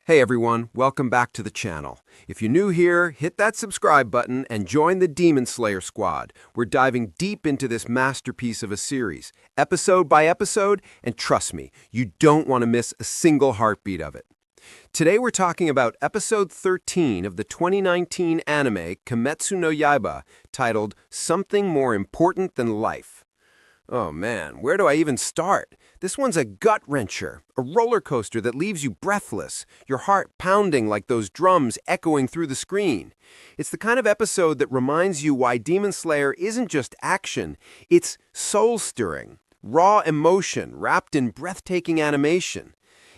Hey everyone, welcome back to the channel. If you're new here, hit that subscribe button and join the DemonSlayer squad. We're diving deep into this masterpiece of a series, episode by episode, and trust me, you don't want to miss a single heartbeat of it. Today we're talking about episode 13 of the 2019 anime Kimetsu no Yaiba, titled Something More Important Than Life. Oh man, where do I even start? This one's a gut-wrencher, a roller coaster that leaves you breathless, your heart pounding like those drums echoing through the screen. It's the kind of episode that reminds you why DemonSlayer isn't just action, it's soul-stirring, raw emotion wrapped in breathtaking animation.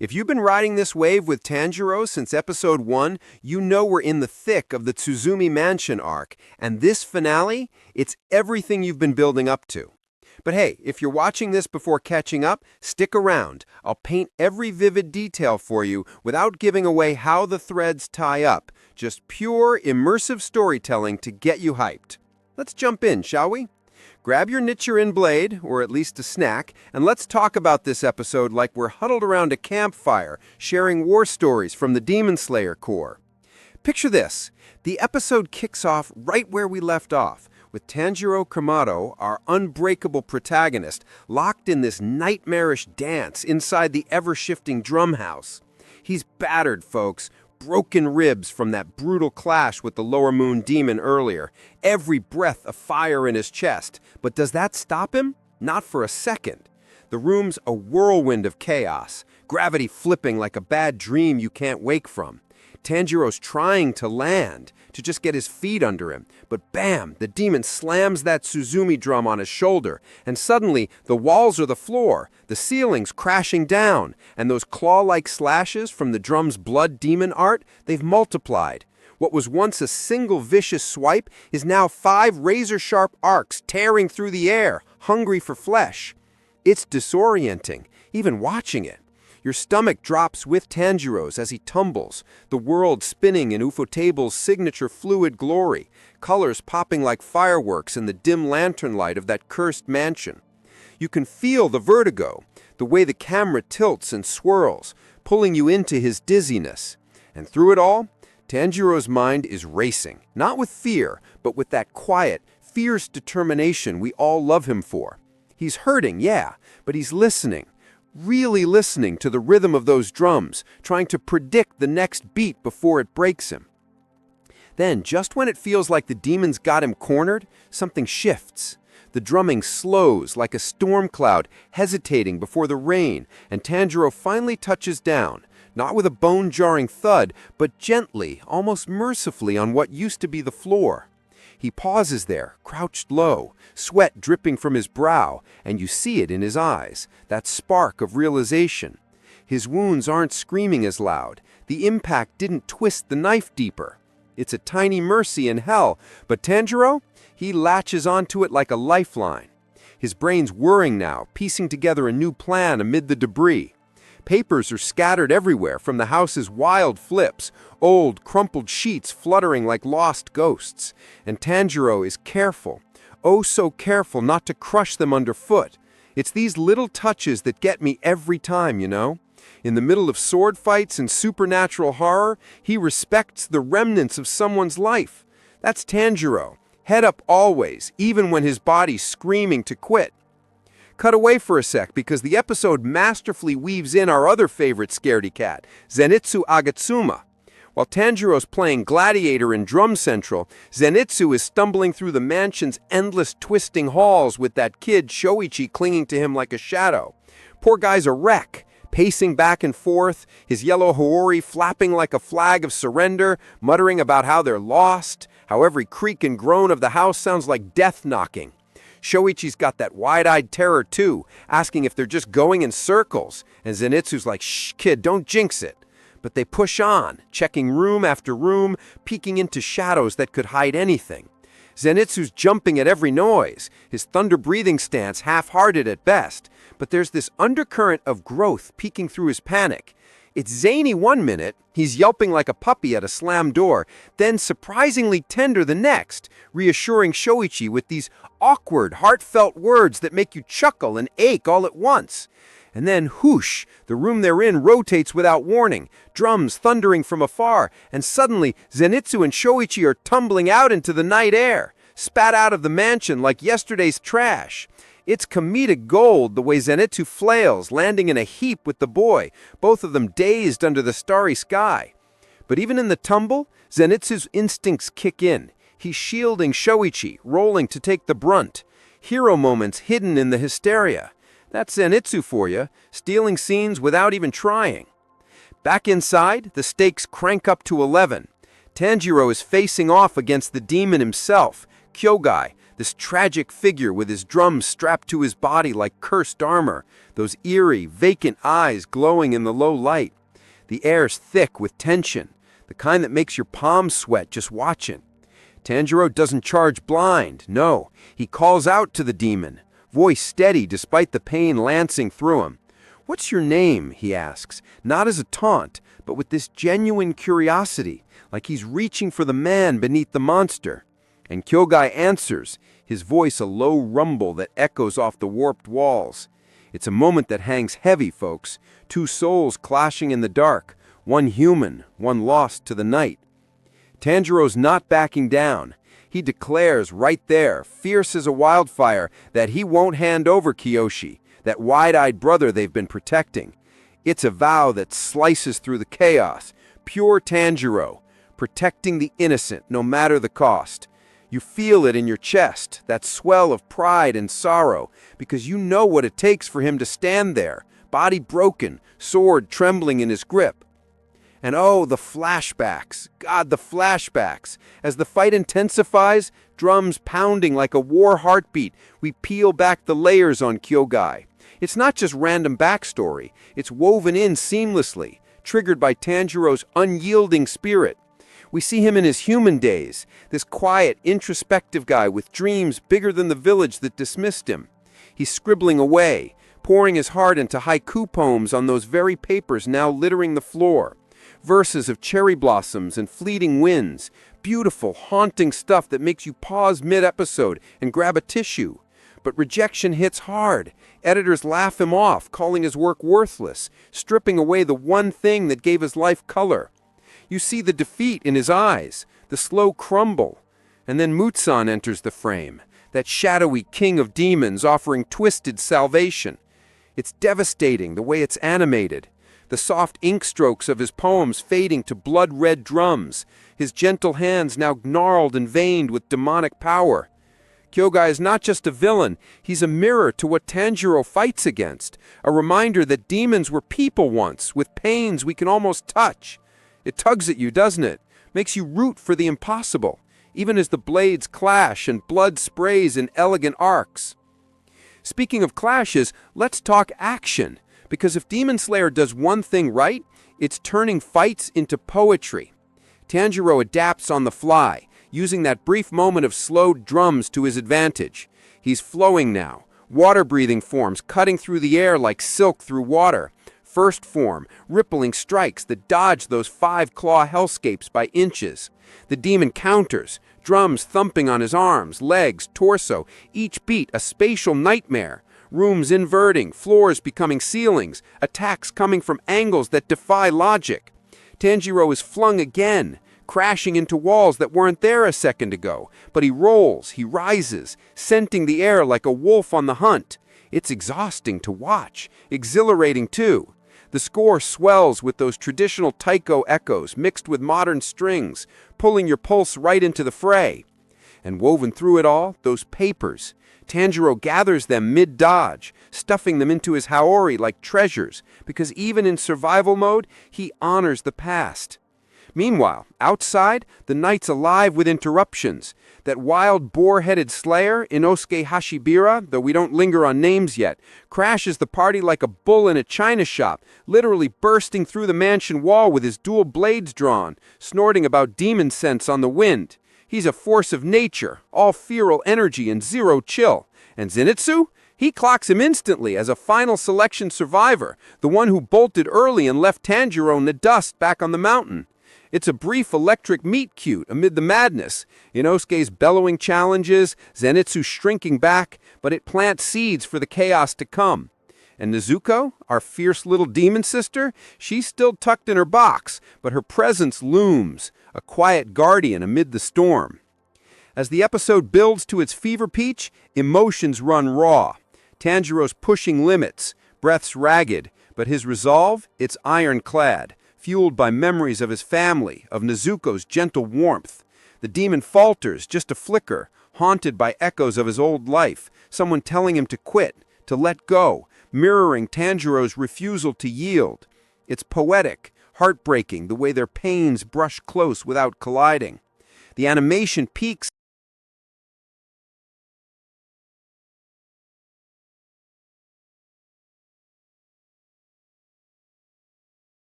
If you've been riding this wave with Tanjiro since episode 1, you know we're in the thick of the Tsuzumi Mansion arc, and this finale, it's everything you've been building up to. But hey, if you're watching this before catching up, stick around. I'll paint every vivid detail for you without giving away how the threads tie up. Just pure, immersive storytelling to get you hyped. Let's jump in, shall we? Grab your Nichiren blade, or at least a snack, and let's talk about this episode like we're huddled around a campfire, sharing war stories from the DemonSlayer Corps. Picture this. The episode kicks off right where we left off, with Tanjiro Kamado, our unbreakable protagonist, locked in this nightmarish dance inside the ever-shifting drum house. He's battered, folks, broken ribs from that brutal clash with the Lower Moon demon earlier, every breath a fire in his chest. But does that stop him? Not for a second. The room's a whirlwind of chaos, gravity flipping like a bad dream you can't wake from. Tanjiro's trying to land, to just get his feet under him, but bam, the demon slams that Tsuzumi drum on his shoulder, and suddenly the walls are the floor, the ceiling's crashing down, and those claw-like slashes from the drum's blood demon art, they've multiplied. What was once a single vicious swipe is now 5 razor-sharp arcs tearing through the air, hungry for flesh. It's disorienting, even watching it. Your stomach drops with Tanjiro's as he tumbles, the world spinning in Ufotable's signature fluid glory, colors popping like fireworks in the dim lantern light of that cursed mansion. You can feel the vertigo, the way the camera tilts and swirls, pulling you into his dizziness. And through it all, Tanjiro's mind is racing, not with fear, but with that quiet, fierce determination we all love him for. He's hurting, yeah, but he's listening. Really listening to the rhythm of those drums, trying to predict the next beat before it breaks him. Then, just when it feels like the demons got him cornered, something shifts. The drumming slows like a storm cloud hesitating before the rain, and Tanjiro finally touches down, not with a bone-jarring thud, but gently, almost mercifully on what used to be the floor. He pauses there, crouched low, sweat dripping from his brow, and you see it in his eyes, that spark of realization. His wounds aren't screaming as loud. The impact didn't twist the knife deeper. It's a tiny mercy in hell, but Tanjiro, he latches onto it like a lifeline. His brain's whirring now, piecing together a new plan amid the debris. Papers are scattered everywhere from the house's wild flips, old, crumpled sheets fluttering like lost ghosts. And Tanjiro is careful, oh so careful not to crush them underfoot. It's these little touches that get me every time, you know? In the middle of sword fights and supernatural horror, he respects the remnants of someone's life. That's Tanjiro, head up always, even when his body's screaming to quit. Cut away for a sec because the episode masterfully weaves in our other favorite scaredy cat, Zenitsu Agatsuma. While Tanjiro's playing gladiator in Drum Central, Zenitsu is stumbling through the mansion's endless twisting halls with that kid Shoichi clinging to him like a shadow. Poor guy's a wreck, pacing back and forth, his yellow haori flapping like a flag of surrender, muttering about how they're lost, how every creak and groan of the house sounds like death knocking. Shoichi's got that wide-eyed terror too, asking if they're just going in circles, and Zenitsu's like, "Shh, kid, don't jinx it." But they push on, checking room after room, peeking into shadows that could hide anything. Zenitsu's jumping at every noise, his thunder-breathing stance half-hearted at best, but there's this undercurrent of growth peeking through his panic. It's zany one minute, he's yelping like a puppy at a slammed door, then surprisingly tender the next, reassuring Shoichi with these awkward, heartfelt words that make you chuckle and ache all at once. And then, whoosh, the room they're in rotates without warning, drums thundering from afar, and suddenly Zenitsu and Shoichi are tumbling out into the night air, spat out of the mansion like yesterday's trash. It's comedic gold the way Zenitsu flails, landing in a heap with the boy, both of them dazed under the starry sky. But even in the tumble, Zenitsu's instincts kick in. He's shielding Shoichi, rolling to take the brunt. Hero moments hidden in the hysteria. That's Zenitsu for you, stealing scenes without even trying. Back inside, the stakes crank up to 11. Tanjiro is facing off against the demon himself, Kyogai, this tragic figure with his drums strapped to his body like cursed armor, those eerie, vacant eyes glowing in the low light. The air's thick with tension, the kind that makes your palms sweat just watching. Tanjiro doesn't charge blind, no. He calls out to the demon, voice steady despite the pain lancing through him. "What's your name?" he asks, not as a taunt, but with this genuine curiosity, like he's reaching for the man beneath the monster. And Kyogai answers, his voice a low rumble that echoes off the warped walls. It's a moment that hangs heavy, folks. Two souls clashing in the dark, one human, one lost to the night. Tanjiro's not backing down. He declares right there, fierce as a wildfire, that he won't hand over Kiyoshi, that wide-eyed brother they've been protecting. It's a vow that slices through the chaos. Pure Tanjiro, protecting the innocent no matter the cost. You feel it in your chest, that swell of pride and sorrow, because you know what it takes for him to stand there, body broken, sword trembling in his grip. And oh, the flashbacks, God, the flashbacks. As the fight intensifies, drums pounding like a war heartbeat, we peel back the layers on Kyogai. It's not just random backstory, it's woven in seamlessly, triggered by Tanjiro's unyielding spirit. We see him in his human days, this quiet, introspective guy with dreams bigger than the village that dismissed him. He's scribbling away, pouring his heart into haiku poems on those very papers now littering the floor. Verses of cherry blossoms and fleeting winds, beautiful, haunting stuff that makes you pause mid-episode and grab a tissue. But rejection hits hard. Editors laugh him off, calling his work worthless, stripping away the one thing that gave his life color. You see the defeat in his eyes, the slow crumble. And then Mutsan enters the frame, that shadowy king of demons offering twisted salvation. It's devastating the way it's animated. The soft ink strokes of his poems fading to blood-red drums, his gentle hands now gnarled and veined with demonic power. Kyogai is not just a villain, he's a mirror to what Tanjiro fights against, a reminder that demons were people once, with pains we can almost touch. It tugs at you, doesn't it? Makes you root for the impossible, even as the blades clash and blood sprays in elegant arcs. Speaking of clashes, let's talk action, because if DemonSlayer does one thing right, it's turning fights into poetry. Tanjiro adapts on the fly, using that brief moment of slowed drums to his advantage. He's flowing now, water-breathing forms cutting through the air like silk through water. First form, rippling strikes that dodge those 5-claw hellscapes by inches. The demon counters, drums thumping on his arms, legs, torso, each beat a spatial nightmare. Rooms inverting, floors becoming ceilings, attacks coming from angles that defy logic. Tanjiro is flung again, crashing into walls that weren't there a second ago, but he rolls, he rises, scenting the air like a wolf on the hunt. It's exhausting to watch, exhilarating too. The score swells with those traditional taiko echoes mixed with modern strings, pulling your pulse right into the fray. And woven through it all, those papers. Tanjiro gathers them mid-dodge, stuffing them into his haori like treasures, because even in survival mode, he honors the past. Meanwhile, outside, the night's alive with interruptions. That wild boar-headed slayer, Inosuke Hashibira, though we don't linger on names yet, crashes the party like a bull in a china shop, literally bursting through the mansion wall with his dual blades drawn, snorting about demon scents on the wind. He's a force of nature, all feral energy and zero chill. And Zenitsu? He clocks him instantly as a final selection survivor, the one who bolted early and left Tanjiro in the dust back on the mountain. It's a brief electric meet-cute amid the madness. Inosuke's bellowing challenges, Zenitsu shrinking back, but it plants seeds for the chaos to come. And Nezuko, our fierce little demon sister, she's still tucked in her box, but her presence looms, a quiet guardian amid the storm. As the episode builds to its fever pitch, emotions run raw. Tanjiro's pushing limits, breaths ragged, but his resolve, it's ironclad, fueled by memories of his family, of Nezuko's gentle warmth. The demon falters, just a flicker, haunted by echoes of his old life, someone telling him to quit, to let go, mirroring Tanjiro's refusal to yield. It's poetic, heartbreaking, the way their pains brush close without colliding. The animation peaks